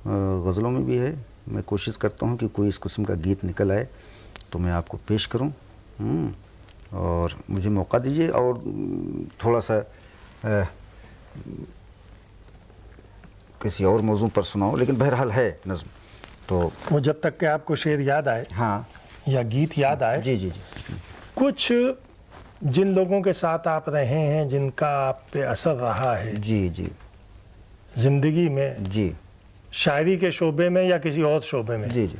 गज़लों में भी है। मैं कोशिश करता हूँ कि कोई इस किस्म का गीत निकल आए तो मैं आपको पेश करूँ, और मुझे मौका दीजिए और थोड़ा सा किसी और मौजू पर सुनाओ, लेकिन बहरहाल है नज़्म। तो वो जब तक कि आपको शेर याद आए, हाँ, या गीत याद आए, जी जी जी, कुछ जिन लोगों के साथ आप रहे हैं, जिनका आप पे असर रहा है जी जी ज़िंदगी में, जी, शायरी के शोबे में या किसी और शोबे में, जी जी,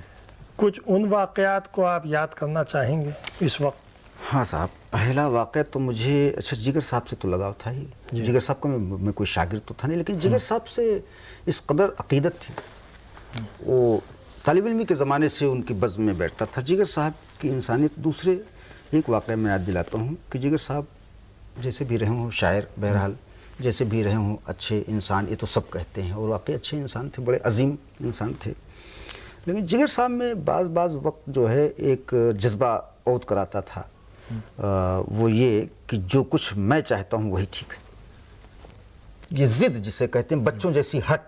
कुछ उन वाक़यात को आप याद करना चाहेंगे इस वक्त? हाँ साहब, पहला वाक़या तो मुझे अच्छा जिगर साहब से तो लगाव था ही। जिगर साहब का मैं कोई शागिर्द तो था नहीं, लेकिन जिगर साहब से इस कदर अक़ीदत थी, वो तालिब इल्मी के ज़माने से उनकी बज़्म में बैठता था। जिगर साहब की इंसानियत, दूसरे एक वाक़या मैं याद दिलाता हूँ कि जिगर साहब जैसे भी रहे हों, शायर बहरहाल जैसे भी रहे हों, अच्छे इंसान, ये तो सब कहते हैं, और वाकई अच्छे इंसान थे, बड़े अजीम इंसान थे। लेकिन जिगर साहब में बाज़ वक्त जो है एक जज्बा औद कराता था, वो ये कि जो कुछ मैं चाहता हूँ वही ठीक है। ये ज़िद जिसे कहते हैं, बच्चों जैसी हट,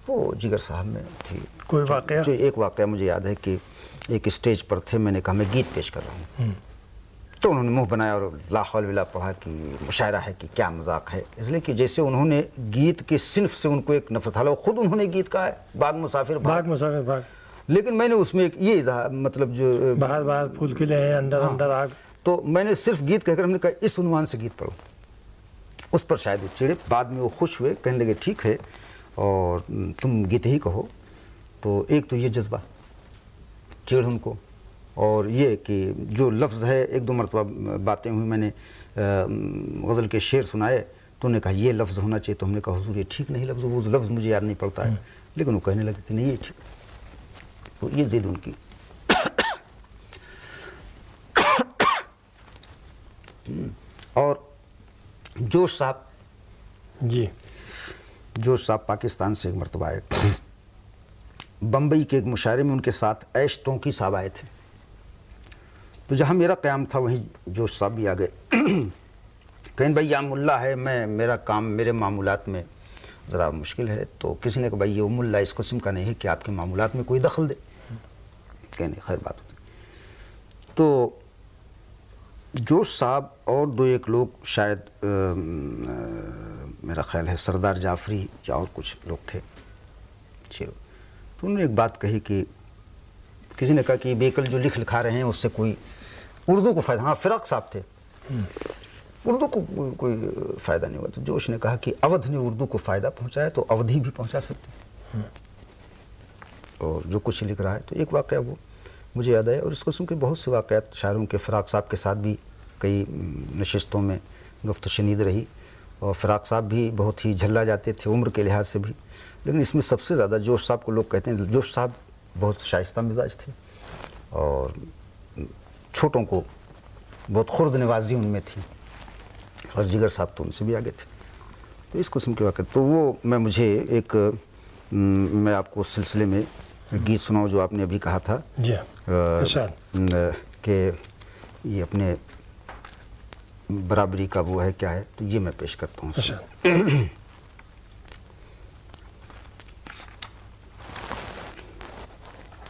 वो जिगर साहब में थी। कोई वाक़या? जो एक वाक़या मुझे याद है कि एक स्टेज पर थे, मैंने कहा मैं गीत पेश कर रहा हूँ, तो उन्होंने मुंह बनाया और ला हौल वला पढ़ा कि मुशायरा है कि क्या मजाक है। इसलिए कि जैसे उन्होंने गीत के सिन्फ से उनको एक नफरत, हालांकि खुद उन्होंने गीत कहा है, बाग मुसाफिर भाग, लेकिन मैंने उसमें एक ये मतलब जो बाहर बाहर फूल खिले हैं, अंदर अंदर आग, तो मैंने सिर्फ गीत कहकर हमने कहा इस उन्वान से गीत पढ़ो। उस पर शायद वो चिड़े, बाद में वो खुश हुए, कहने लगे ठीक है और तुम गीत ही कहो। तो एक तो ये जज्बा चिड़ उनको, और ये कि जो लफ्ज़ है, एक दो मरतबा बातें हुई, मैंने गज़ल के शेर सुनाए तो उन्होंने कहा ये लफ्ज़ होना चाहिए, तो हमने कहा हुजूर ये ठीक नहीं लफ्ज़, वो लफ्ज़ मुझे याद नहीं पड़ता है, लेकिन वो कहने लगे कि नहीं ये ठीक। तो ये ज़िद उनकी। और जोश साहब पाकिस्तान से एक मरतबा आए, बम्बई के एक मुशायरे में उनके साथ ऐश टोंकी साहब आए थे। तो जहाँ मेरा क़याम था वहीं जोश साहब भी आ गए। कहीं भाई या मुल्ला है, मेरा काम मेरे मामूलात में ज़रा मुश्किल है। तो किसी ने कहा भाई ये मुल्ला इस किस्म का नहीं है कि आपके मामूलात में कोई दखल दे। कहने खैर बात होती। तो जोश साहब और दो एक लोग, शायद मेरा ख्याल है सरदार जाफरी या और कुछ लोग थे, तो उन्होंने एक बात कही कि किसी ने कहा कि बेकल जो लिखा रहे हैं उससे कोई उर्दू को फ़ायदा, हाँ फ़िराक साहब थे, उर्दू को कोई फ़ायदा नहीं हुआ। तो जोश ने कहा कि अवध ने उर्दू को फ़ायदा पहुंचाया तो अवधि भी पहुंचा सकते, और जो कुछ लिख रहा है। तो एक वाक़या वो मुझे याद आया, और इसको सुन के बहुत से वाक़यात शायरों के, फ़िराक साहब के साथ भी कई नशिस्तों में गुफ्त शनीद रही, और फ़िराक साहब भी बहुत ही झल्ला जाते थे उम्र के लिहाज से भी। लेकिन इसमें सबसे ज़्यादा जोश साहब को लोग कहते हैं, जोश साहब बहुत शाइस्ता मिजाज थे और छोटों को बहुत खुर्द नवाजी उनमें थी, और जिगर साहब तो उनसे भी आगे थे। तो इस किस्म के वाक़े, तो वो मुझे एक मैं आपको उस सिलसिले में गीत सुनाऊँ जो आपने अभी कहा था कि ये अपने बराबरी का वो है क्या है, तो ये मैं पेश करता हूँ।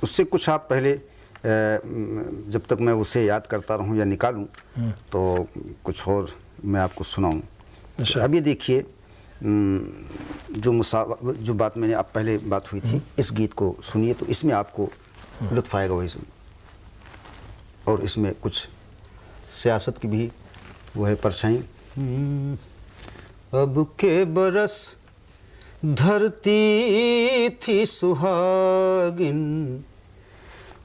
उससे कुछ आप पहले, जब तक मैं उसे याद करता रहूं या निकालूं, तो कुछ और मैं आपको सुनाऊं। अब ये देखिए, जो बात मैंने अब पहले बात हुई थी, इस गीत को सुनिए तो इसमें आपको लुत्फ़ आएगा वही सुन, और इसमें कुछ सियासत की भी वो है परछाई। अब के बरस धरती थी सुहागिन,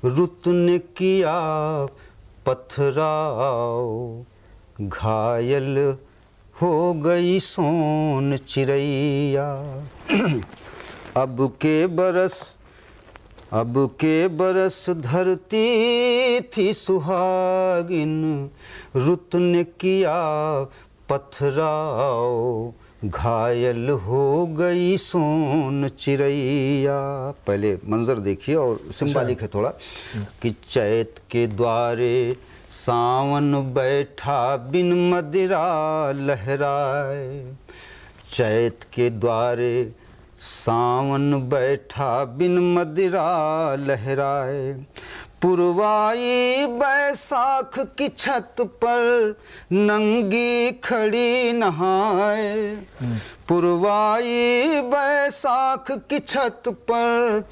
रुत ने किया पथराव, घायल हो गई सोन चिड़ैया। अब के बरस धरती थी सुहागिन, रुत ने किया पथराव, घायल हो गई सोन चिड़ैया। पहले मंजर देखिए और सिंबॉलिक है थोड़ा, कि चैत के द्वारे सावन बैठा बिन मदिरा लहराए, चैत के द्वारे सावन बैठा बिन मदिरा लहराए, पुरवाई बैसाख की छत पर नंगी खड़ी नहाए, पुरवाई बैसाख की छत पर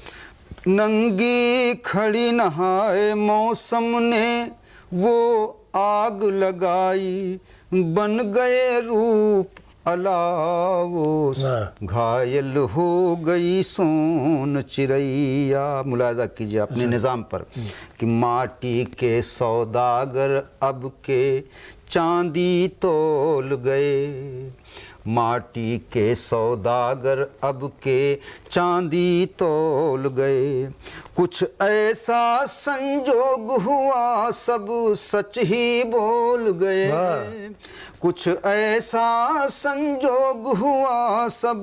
नंगी खड़ी नहाए, मौसम ने वो आग लगाई, बन गए रूप अलावो घायल हो गई सोन चिड़ैया। मुलाजा कीजिए अपने निज़ाम पर कि माटी के सौदागर अब के चांदी तोल गए, माटी के सौदागर अब के चांदी तोल गए। कुछ ऐसा संजोग हुआ सब सच ही बोल गए, कुछ ऐसा संजोग हुआ सब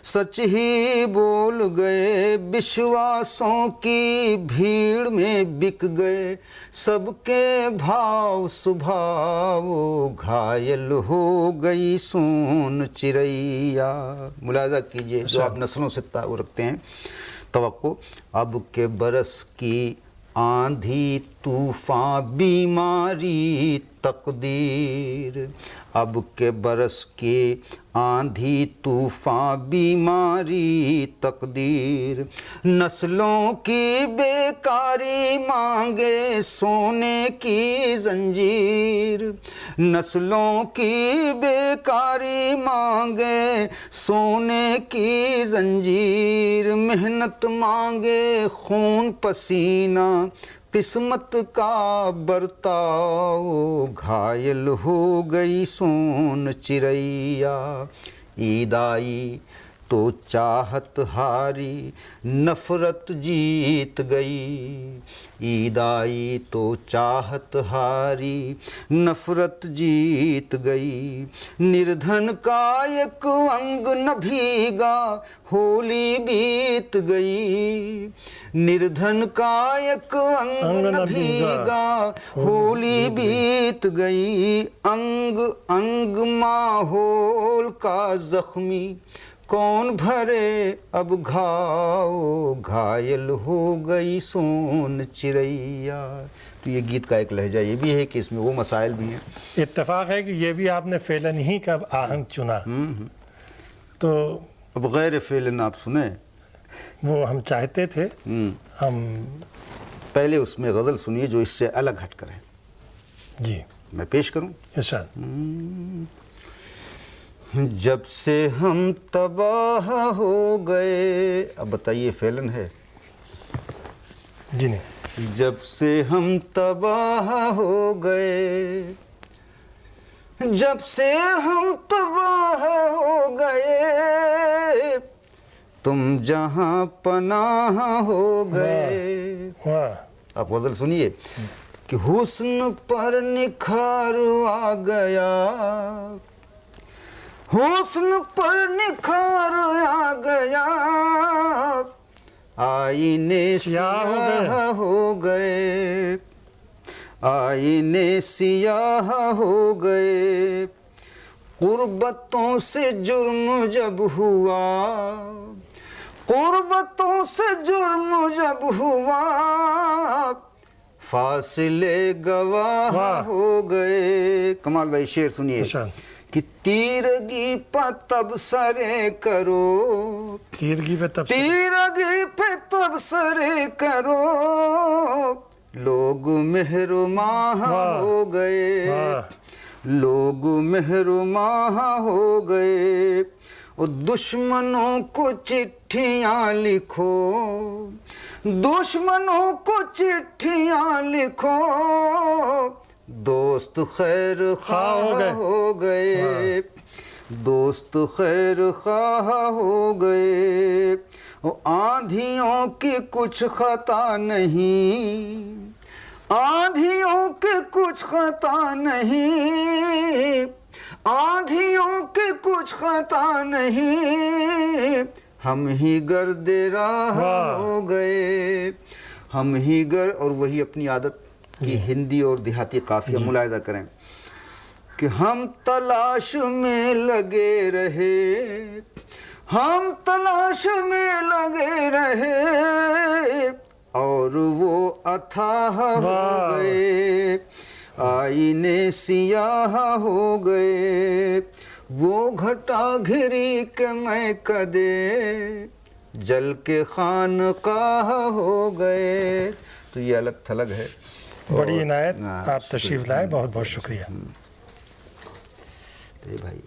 सच ही बोल गए। विश्वासों की भीड़ में बिक गए सबके भाव स्वभाव, घायल हो गई सोन चिड़ैया। मुलाजा कीजिए जो आप नस्लों से ताल्लुक़ रखते हैं तवक्को। अब के बरस की आंधी तूफान बीमारी तकदीर, अब के बरस के आंधी तूफान बीमारी तकदीर। नस्लों की बेकारी मांगे सोने की जंजीर, नस्लों की बेकारी मांगे सोने की जंजीर। मेहनत मांगे खून पसीना किस्मत का बर्ताव, घायल हो गई सोन चिड़ैया। ईद आई तो चाहत हारी नफ़रत जीत गई, ईद आई तो चाहत हारी नफ़रत जीत गई। निर्धन का एक अंग न भीगा होली बीत गई, निर्धन का एक अंग न भीगा होली बीत गई। अंग अंग माहौल का जख्मी कौन भरे अब घाव, घायल हो गई सोन चिड़ैया। तो ये गीत का एक लहजा ये भी है कि इसमें वो मसाइल भी हैं। इत्तेफाक है कि ये भी आपने फेलन ही का आहंग चुना, तो अब गैर फेलन आप सुने वो हम चाहते थे। हम पहले उसमें गज़ल सुनिए जो इससे अलग हटकर है। जी मैं पेश करूं। इरशाद। जब से हम तबाह हो गए, अब बताइए फेलन है? जी नहीं। जब से हम तबाह हो गए, जब से हम तबाह हो गए, तुम जहां पनाह हो गए। वाह। आप गज़ल सुनिए कि हुस्न पर निखार आ गया, हुस्न पर निखार आ गया, आईने सियाह हो गए, आईने सियाह हो गए। कुर्बतों से जुर्म जब हुआ, कुर्बतों से जुर्म जब हुआ, फासिले गवाह हो गए। कमाल भाई शेर सुनिए कि तीरगी पर तब सरे करो, तीरगी पे तब तीरगी पे तब सरे करो, लोग मेहरुमाह हो गए, लोग मेहरुमाह हो गए। और दुश्मनों को चिट्ठियाँ लिखो, दुश्मनों को चिट्ठियाँ लिखो, दोस्त खैर खाह हो गए, दोस्त खैर खाह हो गए। आंधियों की कुछ खता नहीं, आंधियों की कुछ खता नहीं, आंधियों की कुछ खता नहीं, हम ही गर्दे राह हो गए, हम ही गर। और वही अपनी आदत कि हिंदी और देहाती काफिया मुलाहिजा करें कि हम तलाश में लगे रहे, हम तलाश में लगे रहे, और वो अथाह हो गए, आईने सियाह हो गए। वो घटा घिरी के मैं कदे, जल के खानकाह हो गए। तो ये अलग थलग है। बड़ी इनायत, आप तशरीफ़ लाए, बहुत बहुत शुक्रिया। भाई